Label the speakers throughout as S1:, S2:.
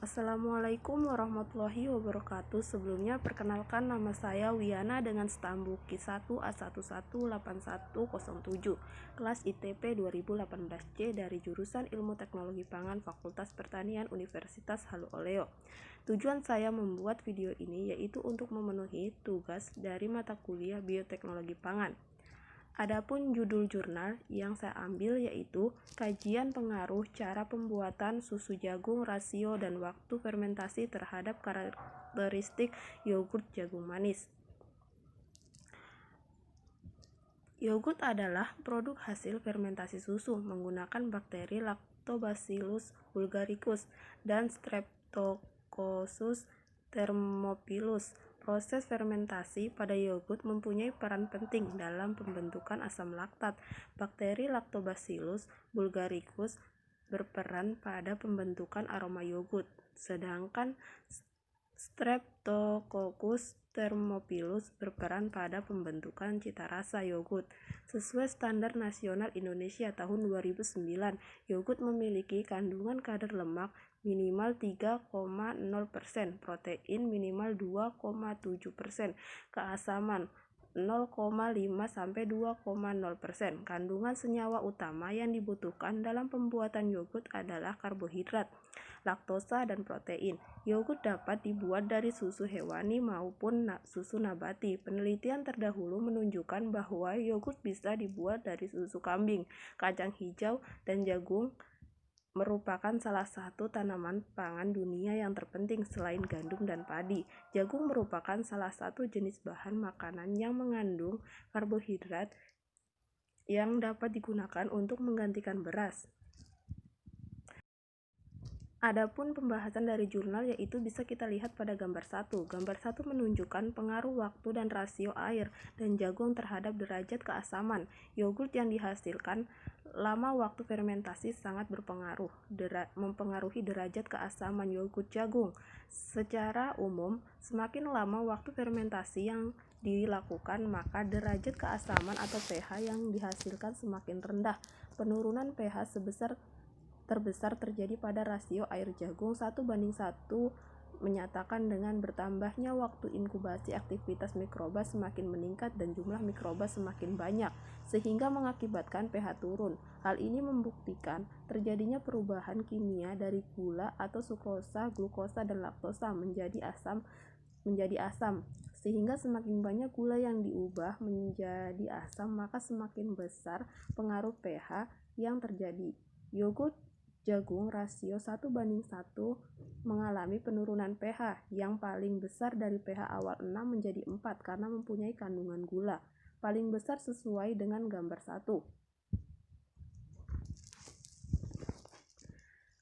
S1: Assalamualaikum warahmatullahi wabarakatuh. Sebelumnya perkenalkan, nama saya Wiana dengan stambu Q1A118107, kelas ITP 2018C dari jurusan Ilmu Teknologi Pangan Fakultas Pertanian Universitas Halu Oleo. Tujuan saya membuat video ini yaitu untuk memenuhi tugas dari mata kuliah Bioteknologi Pangan. Adapun judul jurnal yang saya ambil yaitu Kajian Pengaruh Cara Pembuatan Susu Jagung, Rasio dan Waktu Fermentasi Terhadap Karakteristik Yogurt Jagung Manis. Yogurt adalah produk hasil fermentasi susu menggunakan bakteri Lactobacillus bulgaricus dan Streptococcus thermophilus. Proses fermentasi pada yogurt mempunyai peran penting dalam pembentukan asam laktat. Bakteri Lactobacillus bulgaricus berperan pada pembentukan aroma yogurt, sedangkan Streptococcus thermophilus berperan pada pembentukan cita rasa yogurt. Sesuai standar nasional Indonesia tahun 2009, yogurt memiliki kandungan kadar lemak minimal 3,0%, protein minimal 2,7%, keasaman 0,5-2,0%. Kandungan senyawa utama yang dibutuhkan dalam pembuatan yogurt adalah karbohidrat, laktosa, dan protein. Yogurt dapat dibuat dari susu hewani maupun susu nabati. Penelitian terdahulu menunjukkan bahwa yogurt bisa dibuat dari susu kambing, kacang hijau, dan jagung merupakan salah satu tanaman pangan dunia yang terpenting selain gandum dan padi. Jagung merupakan salah satu jenis bahan makanan yang mengandung karbohidrat yang dapat digunakan untuk menggantikan beras. Adapun pembahasan dari jurnal yaitu bisa kita lihat pada gambar 1. Gambar 1 menunjukkan pengaruh waktu dan rasio air dan jagung terhadap derajat keasaman. Yogurt yang dihasilkan lama waktu fermentasi sangat mempengaruhi derajat keasaman yogurt jagung. Secara umum, semakin lama waktu fermentasi yang dilakukan, maka derajat keasaman atau pH yang dihasilkan semakin rendah. Penurunan pH terbesar terjadi pada rasio air jagung 1:1, menyatakan dengan bertambahnya waktu inkubasi aktivitas mikroba semakin meningkat dan jumlah mikroba semakin banyak, sehingga mengakibatkan pH turun. Hal ini membuktikan terjadinya perubahan kimia dari gula atau sukrosa, glukosa, dan laktosa menjadi asam. Sehingga semakin banyak gula yang diubah menjadi asam, maka semakin besar pengaruh pH yang terjadi. Yogurt jagung rasio 1:1 mengalami penurunan pH yang paling besar dari pH awal 6 menjadi 4 karena mempunyai kandungan gula paling besar sesuai dengan gambar 1.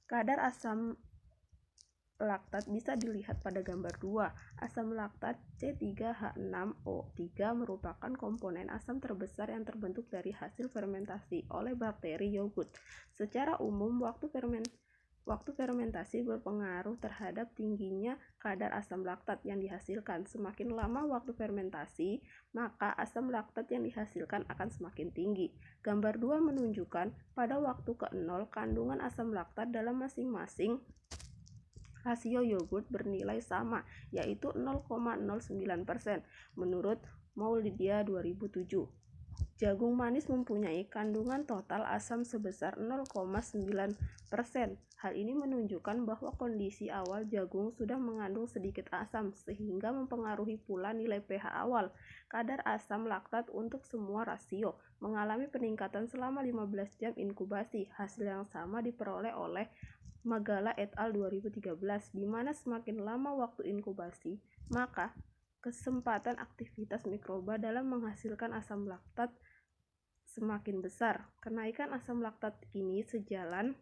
S1: Kadar asam laktat bisa dilihat pada gambar 2. Asam laktat C3H6O3 merupakan komponen asam terbesar yang terbentuk dari hasil fermentasi oleh bakteri yogurt. Secara umum, waktu fermentasi berpengaruh terhadap tingginya kadar asam laktat yang dihasilkan. Semakin lama waktu fermentasi, maka asam laktat yang dihasilkan akan semakin tinggi. Gambar 2 menunjukkan pada waktu ke-0 kandungan asam laktat dalam masing-masing rasio yogurt bernilai sama, yaitu 0,09% menurut Maulidia 2007. Jagung manis mempunyai kandungan total asam sebesar 0,9%. Hal ini menunjukkan bahwa kondisi awal jagung sudah mengandung sedikit asam, sehingga mempengaruhi pula nilai pH awal. Kadar asam laktat untuk semua rasio mengalami peningkatan selama 15 jam inkubasi. Hasil yang sama diperoleh oleh Magala et al. 2013, di mana semakin lama waktu inkubasi, maka kesempatan aktivitas mikroba dalam menghasilkan asam laktat semakin besar. Kenaikan asam laktat ini sejalan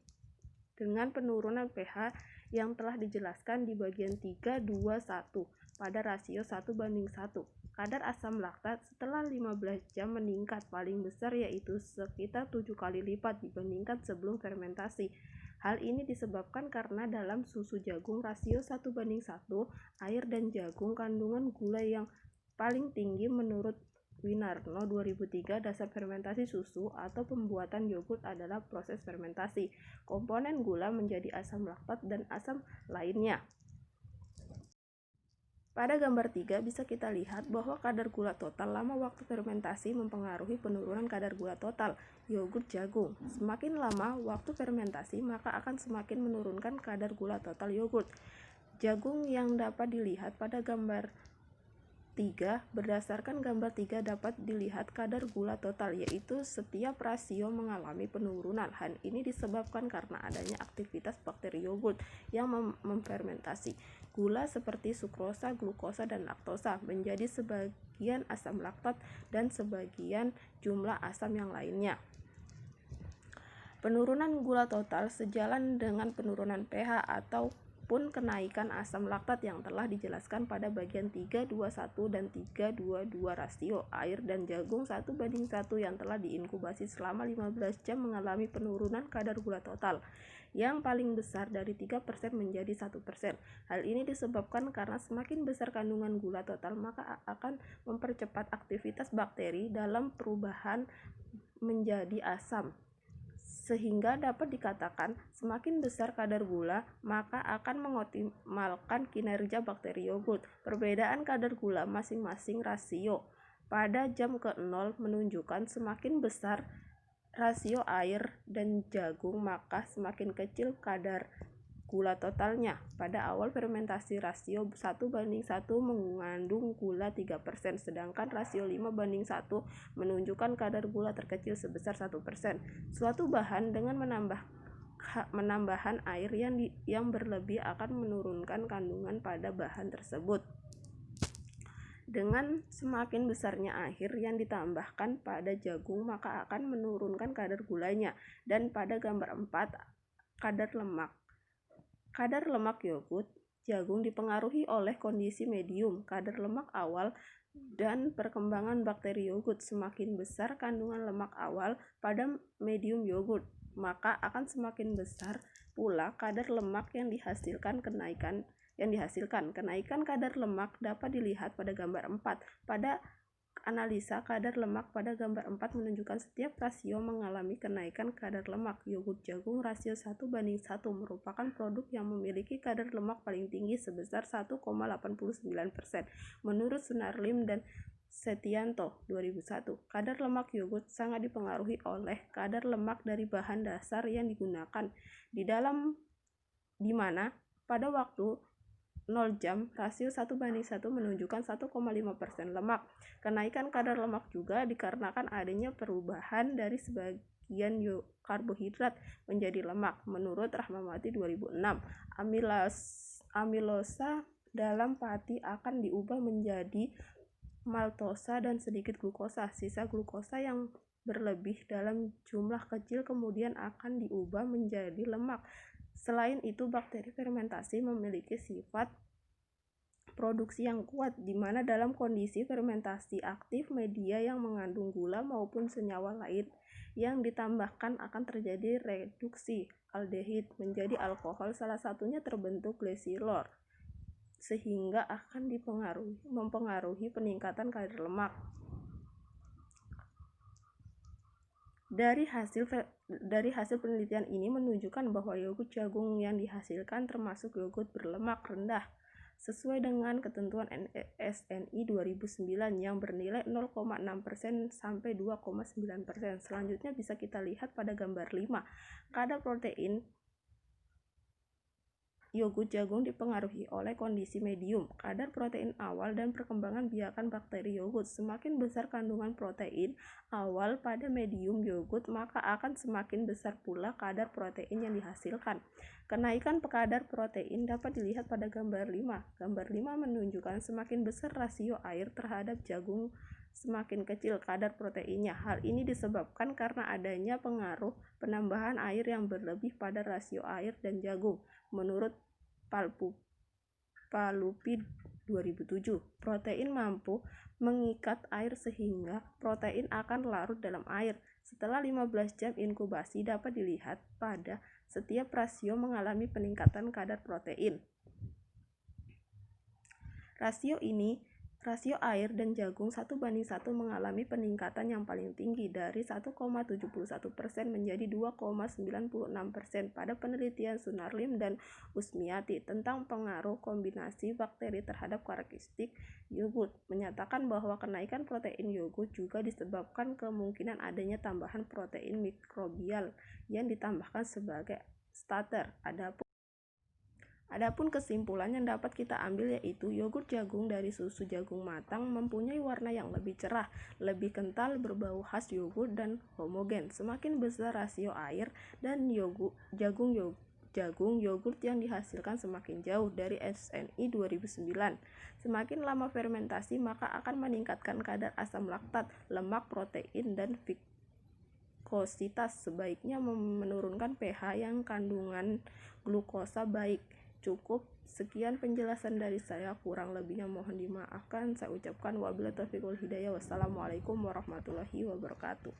S1: dengan penurunan pH yang telah dijelaskan di bagian 3.2.1 pada rasio 1:1. Kadar asam laktat setelah 15 jam meningkat paling besar, yaitu sekitar 7 kali lipat dibandingkan sebelum fermentasi. Hal ini disebabkan karena dalam susu jagung rasio 1:1, air dan jagung kandungan gula yang paling tinggi menurut Winarno 2003, dasar fermentasi susu atau pembuatan yogurt adalah proses fermentasi komponen gula menjadi asam laktat dan asam lainnya. Pada gambar 3 bisa kita lihat bahwa kadar gula total lama waktu fermentasi mempengaruhi penurunan kadar gula total yogurt jagung. Semakin lama waktu fermentasi maka akan semakin menurunkan kadar gula total yogurt jagung yang dapat dilihat pada gambar 3. Berdasarkan gambar 3 dapat dilihat kadar gula total, yaitu setiap rasio mengalami penurunan. Hal ini disebabkan karena adanya aktivitas bakteri yogurt yang memfermentasi gula seperti sukrosa, glukosa, dan laktosa menjadi sebagian asam laktat dan sebagian jumlah asam yang lainnya. Penurunan gula total sejalan dengan penurunan pH ataupun kenaikan asam laktat yang telah dijelaskan pada bagian 3:21 dan 3:22 rasio air dan jagung 1:1 yang telah diinkubasi selama 15 jam mengalami penurunan kadar gula total yang paling besar dari 3% menjadi 1%. Hal ini disebabkan karena semakin besar kandungan gula total maka akan mempercepat aktivitas bakteri dalam perubahan menjadi asam, sehingga dapat dikatakan semakin besar kadar gula maka akan mengoptimalkan kinerja bakteri yogurt. Perbedaan kadar gula masing-masing rasio pada jam ke-0 menunjukkan semakin besar rasio air dan jagung maka semakin kecil kadar gula totalnya. Pada awal fermentasi rasio 1:1 mengandung gula 3%, sedangkan rasio 5:1 menunjukkan kadar gula terkecil sebesar 1%. Suatu bahan dengan menambahkan air yang berlebih akan menurunkan kandungan pada bahan tersebut. Dengan semakin besarnya air yang ditambahkan pada jagung maka akan menurunkan kadar gulanya. Dan pada gambar 4, kadar lemak. Kadar lemak yogurt jagung dipengaruhi oleh kondisi medium, kadar lemak awal, dan perkembangan bakteri yogurt. Semakin besar kandungan lemak awal pada medium yogurt, maka akan semakin besar pula kadar lemak yang dihasilkan. Kenaikan kadar lemak dapat dilihat pada gambar 4. Pada analisa kadar lemak pada gambar 4 menunjukkan setiap rasio mengalami kenaikan kadar lemak. Yogurt jagung rasio 1:1 merupakan produk yang memiliki kadar lemak paling tinggi sebesar 1,89%. Menurut Sunarlim dan Setianto 2001, kadar lemak yogurt sangat dipengaruhi oleh kadar lemak dari bahan dasar yang digunakan, di mana pada waktu 0 jam rasio 1:1 menunjukkan 1,5% lemak. Kenaikan kadar lemak juga dikarenakan adanya perubahan dari sebagian karbohidrat menjadi lemak. Menurut Rahmawati 2006, amilosa dalam pati akan diubah menjadi maltosa dan sedikit glukosa. Sisa glukosa yang berlebih dalam jumlah kecil kemudian akan diubah menjadi lemak. Selain itu, bakteri fermentasi memiliki sifat produksi yang kuat, di mana dalam kondisi fermentasi aktif media yang mengandung gula maupun senyawa lain yang ditambahkan akan terjadi reduksi aldehid menjadi alkohol, salah satunya terbentuk glycerol, sehingga akan mempengaruhi peningkatan kadar lemak. Dari hasil penelitian ini menunjukkan bahwa yogurt jagung yang dihasilkan termasuk yogurt berlemak rendah sesuai dengan ketentuan SNI 2009 yang bernilai 0,6% sampai 2,9%. Selanjutnya bisa kita lihat pada gambar 5. Kadar protein yogurt jagung dipengaruhi oleh kondisi medium, kadar protein awal, dan perkembangan biakan bakteri yogurt. Semakin besar kandungan protein awal pada medium yogurt, maka akan semakin besar pula kadar protein yang dihasilkan. Kenaikan kadar protein dapat dilihat pada gambar 5. Gambar 5 menunjukkan semakin besar rasio air terhadap jagung, semakin kecil kadar proteinnya. Hal ini disebabkan karena adanya pengaruh penambahan air yang berlebih pada rasio air dan jagung. Menurut Palupi 2007, protein mampu mengikat air sehingga protein akan larut dalam air. Setelah 15 jam inkubasi dapat dilihat pada setiap rasio mengalami peningkatan kadar protein. Rasio air dan jagung 1:1 mengalami peningkatan yang paling tinggi dari 1,71% menjadi 2,96% pada penelitian Sunarlim dan Usmiati tentang pengaruh kombinasi bakteri terhadap karakteristik yogurt, menyatakan bahwa kenaikan protein yogurt juga disebabkan kemungkinan adanya tambahan protein mikrobial yang ditambahkan sebagai starter. Adapun kesimpulan yang dapat kita ambil yaitu yogurt jagung dari susu jagung matang mempunyai warna yang lebih cerah, lebih kental, berbau khas yogurt dan homogen. Semakin besar rasio air dan jagung yogurt yang dihasilkan semakin jauh dari SNI 2009. Semakin lama fermentasi maka akan meningkatkan kadar asam laktat, lemak, protein, dan viscositas. Sebaiknya menurunkan pH yang kandungan glukosa baik. Cukup sekian penjelasan dari saya, kurang lebihnya mohon dimaafkan. Saya ucapkan wabillahi taufiq wal hidayah. Wassalamualaikum warahmatullahi wabarakatuh.